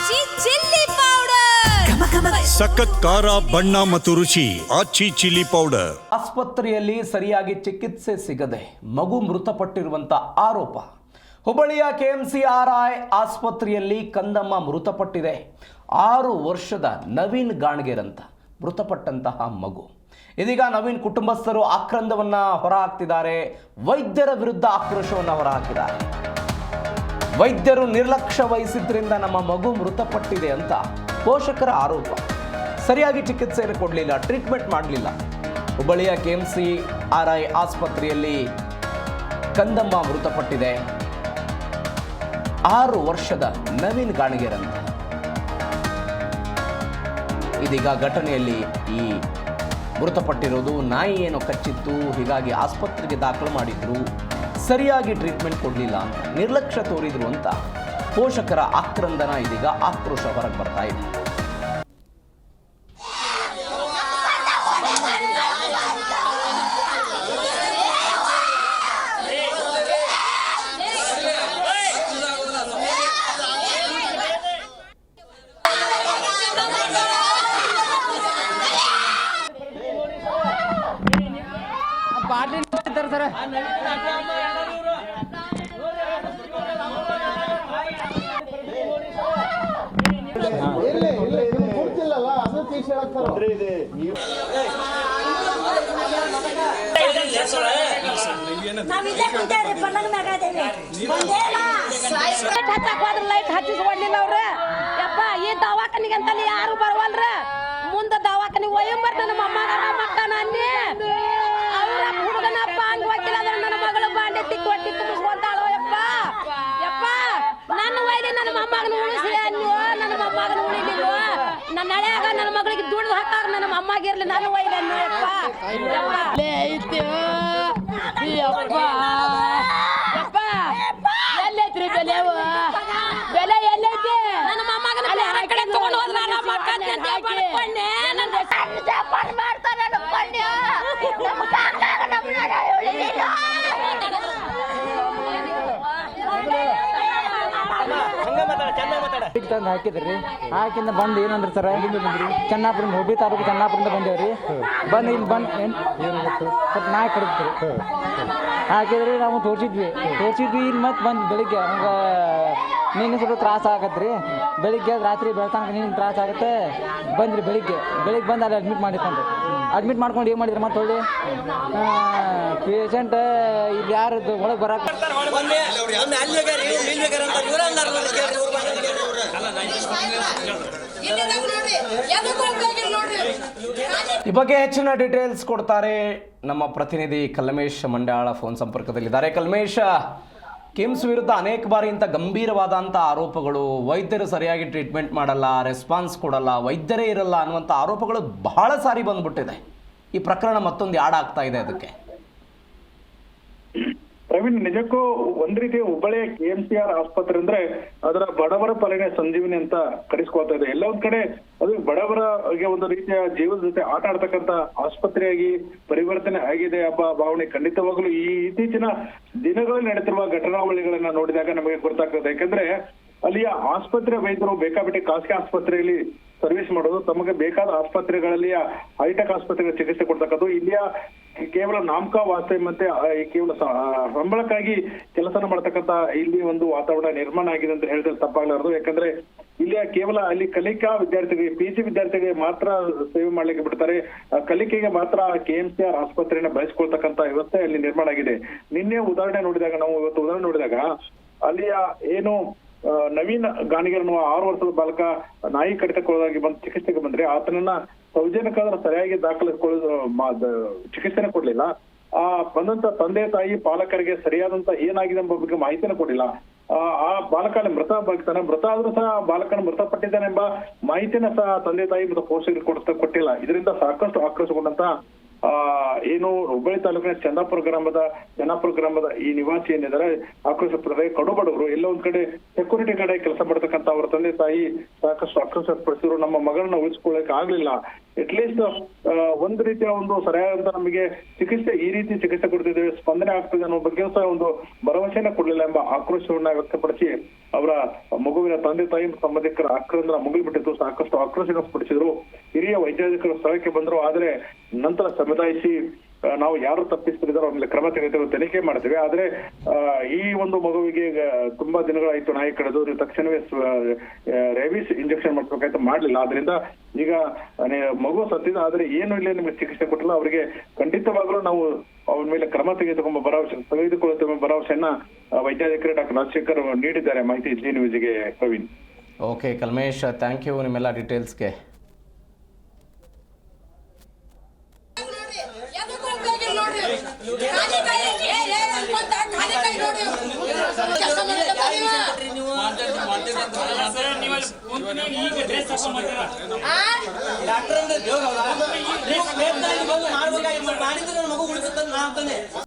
ಆಚಿ chilli powder ಸಖತ್ ಖಾರ ಬಣ್ಣ ಮತ್ತು ರುಚಿ ಆಚಿ ಚಿಲ್ಲಿ ಪೌಡರ್. ಆಸ್ಪತ್ರೆಯಲ್ಲಿ ಸರಿಯಾಗಿ ಚಿಕಿತ್ಸೆ ಸಿಗದೆ ಮಗು ಮೃತಪಟ್ಟಿರುವಂತ ಆರೋಪ. ಹುಬ್ಬಳ್ಳಿಯ KMCRI ಆಸ್ಪತ್ರೆಯಲ್ಲಿ ಕಂದಮ್ಮ ಮೃತಪಟ್ಟಿದೆ. 6 ವರ್ಷದ ನವೀನ್ ಗಾಣಗೇರ್ ಅಂತ ಮೃತಪಟ್ಟಂತಹ ಮಗು. ಇದೀಗ ನವೀನ್ ಕುಟುಂಬಸ್ಥರು ಆಕ್ರಂದವನ್ನ ಹೊರಹಾಕ್ತಿದ್ದಾರೆ. ವೈದ್ಯರ ವಿರುದ್ಧ ಆಕ್ರೋಶವನ್ನ ಹೊರಹಾಕಿದ್ದಾರೆ. ವೈದ್ಯರು ನಿರ್ಲಕ್ಷ್ಯ ವಹಿಸಿದ್ರಿಂದ ನಮ್ಮ ಮಗು ಮೃತಪಟ್ಟಿದೆ ಅಂತ ಪೋಷಕರ ಆರೋಪ. ಸರಿಯಾಗಿ ಚಿಕಿತ್ಸೆಯನ್ನು ಕೊಡಲಿಲ್ಲ, ಟ್ರೀಟ್ಮೆಂಟ್ ಮಾಡಲಿಲ್ಲ. ಹುಬ್ಬಳ್ಳಿಯ KMCRI ಆಸ್ಪತ್ರೆಯಲ್ಲಿ ಕಂದಮ್ಮ ಮೃತಪಟ್ಟಿದೆ. 6 ವರ್ಷದ ನವೀನ್ ಗಾಣಗೇರ್ ಅಂತ. ಇದೀಗ ಘಟನೆಯಲ್ಲಿ ಈ ಮೃತಪಟ್ಟಿರೋದು ನಾಯಿ ಏನೋ ಕಚ್ಚಿತ್ತು, ಹೀಗಾಗಿ ಆಸ್ಪತ್ರೆಗೆ ದಾಖಲು ಮಾಡಿದ್ರು. ಸರಿಯಾಗಿ ಟ್ರೀಟ್ಮೆಂಟ್ ಕೊಡಲಿಲ್ಲ ಅಂತ, ನಿರ್ಲಕ್ಷ್ಯ ತೋರಿದ್ರು ಅಂತ ಪೋಷಕರ ಆಕ್ರಂದನ, ಇದೀಗ ಆಕ್ರೋಶ ಹೊರಗೆ ಬರ್ತಾ ಇದೆ. ಲೈಟ್ ಹಚ್ಚಿಸ್ಕೊಡ್ಲಿಲ್ಲ ಅವ್ರ. ಯಪ್ಪ ಈ ದವಾಖಾನಿಗೆ ಅಂತ ಯಾರು ಬರವಲ್ರ. ಮುಂದ ದವಾಖಾನಿ ಒಯ್ಯಂಬರ್ತ ನಮ್ಮ ಅಮ್ಮಗಾರ ಮಕ್ಕನ ಅನ್ನಿ ಅವ್ರ ಹುಡುಗನಪ್ಪ ಹಂಗ ಹೋಗಿಲ್ಲ ಅಂದ್ರೆ ನನ್ನ ಮಗಳು ಬಾಂಡೆ ತಿಕ್ಕಿ ಹೊಟ್ಟಿ ತುಂಬಿಸ್ಕೊಂತಾಳೋ. ಯಪ್ಪ ಯಪ್ಪ ನನ್ನ ಒಯ್ಲಿ ನನ್ನ ಮೊಮ್ಮಗನ ಉಳಿಸಿ ಅನ್ನೋ. ನನ್ನ ಮೊಮ್ಮಗನ ಉಳಿಲಿಲ್ವ, ನನ್ನ ಹಳೆಯಾಗ ನನ್ನ ಮಗಳಿಗೆ ದುಡ್ದು ಹಾಕಾಗ ನನ್ನ ಮೊಮ್ಮಗಿರ್ಲಿ ನನ್ನ ಒಯ್ಲಿ ಅನ್ನೋ. ಯಪ್ಪ ಐತಿ ಯಪ್ಪ ಯಪ್ಪ ಎಲ್ಲೈತ್ರಿ ಬೆಲೆವು? ಬೆಲೆ ಎಲ್ಲೈತಿ? ನನ್ನ ಮೊಮ್ಮಗನ ಬೇರೆ ಕಡೆ ತಗೊಂಡು ಹೋದ್ರ ನಮ್ಮ ಮಕ್ಕಳ ಮಾಡ್ಕೊಂಡೆ ಮಾಡ್ತಾರೆ ಅನ್ಕೊಂಡೆ. ತಂದು ಹಾಕಿದ್ರಿ. ಹಾಕಿಂದ ಬಂದು ಏನಂದ್ರೆ ಸರ ಚೆನ್ನಾಪುರದಿಂದ ಹುಬ್ಬಳ್ಳಿ ತಾಲೂಕು ಚೆನ್ನಾಪುರದಿಂದ ಬಂದೇವ್ರಿ. ಬಂದು ಇಲ್ಲಿ ಬಂದು ಸ್ವಲ್ಪ ನಾಯಿ ಕಡಿದ್ರಿ. ಹಾಕಿದ್ರಿ ನಾವು ತೋರಿಸಿದ್ವಿ ಇಲ್ಲಿ ಮತ್ತೆ ಬಂದು ಬೆಳಿಗ್ಗೆ ನಮ್ಗೆ ನೀನು ಸ್ವಲ್ಪ ತ್ರಾಸ ಆಗತ್ರಿ. ಬೆಳಿಗ್ಗೆ ರಾತ್ರಿ ಬೆಳ್ತಂಕ ನೀನು ತ್ರಾಸ ಆಗುತ್ತೆ. ಬಂದ್ರಿ ಬೆಳಿಗ್ಗೆ ಬಂದು ಅಲ್ಲಿ ಅಡ್ಮಿಟ್ ಮಾಡ್ಕೊಂಡು ಏನು ಮಾಡಿದ್ರಿ ಮತ್ತೆ ಹೊಳ್ಳಿ ಪೇಷಂಟ್ ಇಲ್ಲಿ ಯಾರು ಒಳಗೆ ಬರಕ್ಕೆ ಈ ಬಗ್ಗೆ ಹೆಚ್ಚಿನ ಡೀಟೇಲ್ಸ್ ಕೊಡ್ತಾರೆ ನಮ್ಮ ಪ್ರತಿನಿಧಿ ಕಲ್ಮೇಶ್ ಮಂಡ್ಯಾಳ ಫೋನ್ ಸಂಪರ್ಕದಲ್ಲಿದ್ದಾರೆ. ಕಲ್ಮೇಶ್, ಕಿಮ್ಸ್ ವಿರುದ್ಧ ಅನೇಕ ಬಾರಿ ಇಂಥ ಗಂಭೀರವಾದಂಥ ಆರೋಪಗಳು, ವೈದ್ಯರು ಸರಿಯಾಗಿ ಟ್ರೀಟ್ಮೆಂಟ್ ಮಾಡಲ್ಲ, ರೆಸ್ಪಾನ್ಸ್ ಕೊಡಲ್ಲ, ವೈದ್ಯರೇ ಇರಲ್ಲ ಅನ್ನುವಂಥ ಆರೋಪಗಳು ಬಹಳ ಸಾರಿ ಬಂದ್ಬಿಟ್ಟಿದೆ. ಈ ಪ್ರಕರಣ ಮತ್ತೊಂದು ಯಾಡ್ ಆಗ್ತಾ ಇದೆ ಅದಕ್ಕೆ. ಪ್ರವೀಣ್, ನಿಜಕ್ಕೂ ಒಂದ್ ರೀತಿ ಹುಬ್ಬಳ್ಳಿಯ KMCR ಆಸ್ಪತ್ರೆ ಅಂದ್ರೆ ಅದರ ಬಡವರ ಪಾಲಿನ ಸಂಜೀವಿನಿ ಅಂತ ಕರೆಸ್ಕೊಳ್ತಾ ಇದೆ. ಎಲ್ಲ ಒಂದ್ ಕಡೆ ಅದು ಬಡವರಿಗೆ ಒಂದು ರೀತಿಯ ಜೀವದ ಜೊತೆ ಆಟ ಆಡ್ತಕ್ಕಂತ ಆಸ್ಪತ್ರೆಯಾಗಿ ಪರಿವರ್ತನೆ ಆಗಿದೆ ಎಂಬ ಭಾವನೆ ಖಂಡಿತವಾಗ್ಲೂ ಈ ಇತ್ತೀಚಿನ ದಿನಗಳಲ್ಲಿ ನಡೆದಿರುವ ಘಟನಾವಳಿಗಳನ್ನ ನೋಡಿದಾಗ ನಮಗೆ ಗೊತ್ತಾಗ್ತದೆ. ಯಾಕಂದ್ರೆ ಅಲ್ಲಿಯ ಆಸ್ಪತ್ರೆ ವೈದ್ಯರು ಬೇಕಾಬಿಟ್ಟಿ ಖಾಸಗಿ ಆಸ್ಪತ್ರೆಯಲ್ಲಿ ಸರ್ವಿಸ್ ಮಾಡೋದು, ತಮಗೆ ಬೇಕಾದ ಆಸ್ಪತ್ರೆಗಳಲ್ಲಿ ಹೈಟೆಕ್ ಆಸ್ಪತ್ರೆಗಳ ಚಿಕಿತ್ಸೆ ಕೊಡ್ತಕ್ಕದ್ದು, ಇಲ್ಲಿಯ ಕೇವಲ ನಾಮಕ ವಾಸ್ತೆ ಮತ್ತೆ ಕೇವಲ ಸಂಬಳಕ್ಕಾಗಿ ಕೆಲಸನ ಮಾಡ್ತಕ್ಕಂತ ಇಲ್ಲಿ ಒಂದು ವಾತಾವರಣ ನಿರ್ಮಾಣ ಆಗಿದೆ ಅಂತ ಹೇಳಿದ್ರೆ ತಪ್ಪಾಗಲಾರದು. ಯಾಕಂದ್ರೆ ಇಲ್ಲಿಯ ಕೇವಲ ಅಲ್ಲಿ ಕಲಿಕಾ ವಿದ್ಯಾರ್ಥಿಗಳಿಗೆ, PG ವಿದ್ಯಾರ್ಥಿಗಳಿಗೆ ಮಾತ್ರ ಸೇವೆ ಮಾಡ್ಲಿಕ್ಕೆ ಬಿಡ್ತಾರೆ. ಕಲಿಕೆಗೆ ಮಾತ್ರ KMCR ಆಸ್ಪತ್ರೆಯನ್ನ ಬಳಸ್ಕೊಳ್ತಕ್ಕಂತ ವ್ಯವಸ್ಥೆ ಅಲ್ಲಿ ನಿರ್ಮಾಣ ಆಗಿದೆ. ನಿನ್ನೆ ಉದಾಹರಣೆ ನೋಡಿದಾಗ, ನಾವು ಇವತ್ತು ಉದಾಹರಣೆ ನೋಡಿದಾಗ ಅಲ್ಲಿಯ ಏನು ನವೀನ್ ಗಾಣಿಗೇರ್ 6 ವರ್ಷದ ಬಾಲಕ ನಾಯಿ ಕಡಿತಕ್ಕೊಳಗಾಗಿ ಬಂದು ಚಿಕಿತ್ಸೆಗೆ ಬಂದ್ರೆ ಆತನನ್ನ ಸೌಜನ್ಯಕ್ಕಾದ್ರೆ ಸರಿಯಾಗಿ ಚಿಕಿತ್ಸೆನ ಕೊಡ್ಲಿಲ್ಲ. ಆ ಬಂದಂತ ತಂದೆ ತಾಯಿ ಪಾಲಕರಿಗೆ ಸರಿಯಾದಂತ ಏನಾಗಿದೆ ಎಂಬ ಬಗ್ಗೆ ಮಾಹಿತಿನ ಕೊಡಿಲ್ಲ. ಆ ಬಾಲಕ ಮೃತ ಆದ್ರೂ ಸಹ ಬಾಲಕನ ಮೃತಪಟ್ಟಿದ್ದಾನೆ ಎಂಬ ಮಾಹಿತಿನ ಸಹ ತಂದೆ ತಾಯಿ ಮತ್ತು ಪೋಷಕರಿಗೆ ಕೊಟ್ಟಿಲ್ಲ. ಇದರಿಂದ ಸಾಕಷ್ಟು ಆಕ್ರೋಶಗೊಂಡಂತ ಏನು ಹುಬ್ಬಳ್ಳಿ ತಾಲೂಕಿನ ಜನ್ನಾಪುರ ಗ್ರಾಮದ ಈ ನಿವಾಸಿ ಏನಿದ್ದಾರೆ ಆಕ್ರೋಶ ಪಡ್ತಾರೆ. ಕಡುಬಡವರು ಎಲ್ಲ ಒಂದ್ ಕಡೆ ಸೆಕ್ಯೂರಿಟಿ ಕಡೆ ಕೆಲಸ ಮಾಡ್ತಕ್ಕಂತ ಅವರ ತಂದೆ ತಾಯಿ ಸಾಕಷ್ಟು ಆಕ್ರೋಶ ಪಡಿಸಿದ್ರು. ನಮ್ಮ ಮಗಳನ್ನ ಉಳಿಸ್ಕೊಳ್ಳಕ್ಕೆ ಆಗ್ಲಿಲ್ಲ, ಅಟ್ಲೀಸ್ಟ್ ಒಂದು ರೀತಿಯ ಒಂದು ಸರಿಯಾದಂತ ನಮಗೆ ಚಿಕಿತ್ಸೆ ಈ ರೀತಿ ಚಿಕಿತ್ಸೆ ಕೊಡ್ತಿದ್ದೇವೆ, ಸ್ಪಂದನೆ ಆಗ್ತದೆ ಅನ್ನೋ ಬಗ್ಗೆ ಸಹ ಒಂದು ಭರವಸೆನ ಕೊಡ್ಲಿಲ್ಲ ಎಂಬ ಆಕ್ರೋಶವನ್ನ ವ್ಯಕ್ತಪಡಿಸಿ ಅವರ ಮಗುವಿನ ತಂದೆ ತಾಯಿ ಸಂಬಂಧಿಕರ ಆಕ್ರಂದನ ಮುಗಿಲ್ಬಿಟ್ಟಿದ್ದು ಸಾಕಷ್ಟು ಆಕ್ರೋಶ ವ್ಯಕ್ತಪಡಿಸಿದ್ರು. ಹಿರಿಯ ವೈದ್ಯಾಧಿಕಾರಿಗಳು ಸ್ಥಳಕ್ಕೆ ಬಂದ್ರು, ಆದ್ರೆ ನಂತರ ಸಮುದಾಯಿಸಿ ನಾವು ಯಾರು ತಪ್ಪಿಸ್ತಿದ್ದಾರೋ ಅವ್ರ ಮೇಲೆ ಕ್ರಮ ತೆಗೆದುಕೊಂಡು ತನಿಖೆ ಮಾಡ್ತೇವೆ. ಆದ್ರೆ ಈ ಒಂದು ಮಗುವಿಗೆ ತುಂಬಾ ದಿನಗಳಾಯ್ತು ನಾಯಿ ಕಡಿದು, ನೀವು ತಕ್ಷಣವೇ ರೇಬಿಸ್ ಇಂಜೆಕ್ಷನ್ ಮಾಡ್ಬೇಕಾಯ್ತು, ಮಾಡ್ಲಿಲ್ಲ. ಆದ್ರಿಂದ ಈಗ ಮಗು ಸತ್ತಿದ, ಆದ್ರೆ ಏನು ಇಲ್ಲ ನಿಮಗೆ ಚಿಕಿತ್ಸೆ ಕೊಟ್ಟಿಲ್ಲ, ಅವರಿಗೆ ಖಂಡಿತವಾಗ್ಲೂ ನಾವು ಅವನ ಮೇಲೆ ಕ್ರಮ ತೆಗೆದುಕೊಳ್ಳುತ್ತೇವೆ ಭರವಸೆಯನ್ನ ವೈದ್ಯಾಧಿಕಾರಿ ಡಾಕ್ಟರ್ ರಾಜಶೇಖರ್ ನೀಡಿದ್ದಾರೆ. ಮಾಹಿತಿ ಜಿ ನ್ಯೂಸ್ಗೆ Praveen. Okay Kalmesh, thank you ನಿಮ್ಮೆಲ್ಲ ಡೀಟೇಲ್ಸ್ಗೆ. ಮಾಡಿದ್ರೆ ಮಗು ಉಳಿಸುತ್ತೆ.